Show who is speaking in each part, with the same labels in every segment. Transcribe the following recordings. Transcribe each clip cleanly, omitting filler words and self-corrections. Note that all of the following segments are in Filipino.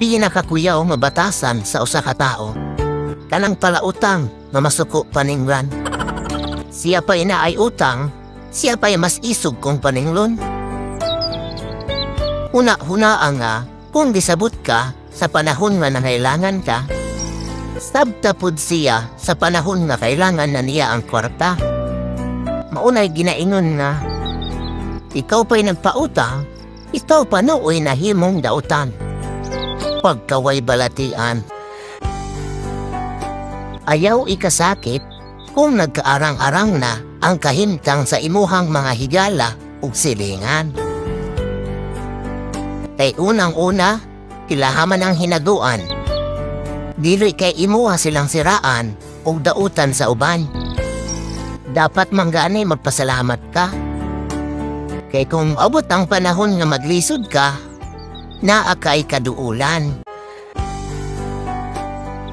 Speaker 1: pinakakuyaw nga batasan sa usa ka tawo. Kanang palautang nga masuko paningran. Siya pa'y naay utang, siya pa'y mas isog kong paninglon. Una-hunaan nga, kung gisabot ka sa panahon nga nangailangan ka, sabtapod siya sa panahon nga kailangan na niya ang kwarta. Maunay ginaingon nga, ikaw pa'y nagpautang, ikaw pa nooy nahimong dautan. Pagkaway balatian. Ayaw ikasakit kung nagkaarang-arang na ang kahintang sa imuhang mga higala ug silingan. Kay unang-una, kilahaman ang hinaduan. Dili kay imuha silang siraan ug dautan sa uban. Dapat mangganay magpasalamat ka. Kay kung abot ang panahon nga maglisod ka, naa kay kaduulan.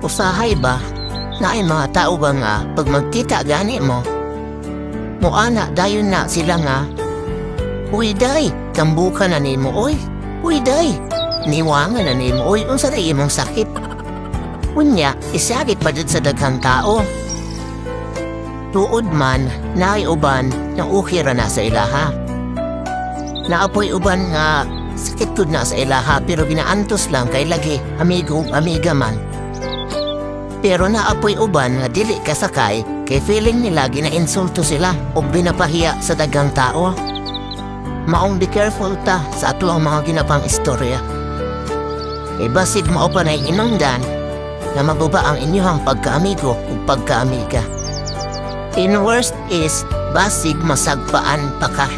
Speaker 1: Usahay ba? Na ay mga tao ba nga pag magkita gani mo? Muana dayon na sila nga, uy day, kambuka na nimo oy. Uy day, niwangan na nimo oy, unsa na imong sakit? Unya, isagit pa dyan sa daghang tao. Tuod man, naay uban na ukira na sa ilaha. Naapoy uban nga sakit tud na sa ilaha pero ginaantos lang kay lagi amiga man. Pero naapoy uban nga dili kasakay kay feeling nila ginainsulto sila o binapahiya sa daghang tao. Maong be careful ta sa ato ang mga ginapang istorya. Kay basig mao pa na inungdan na maguba ang inyong pagkaamigo o pagkaamiga. In worst is basig masagpaan pa ka.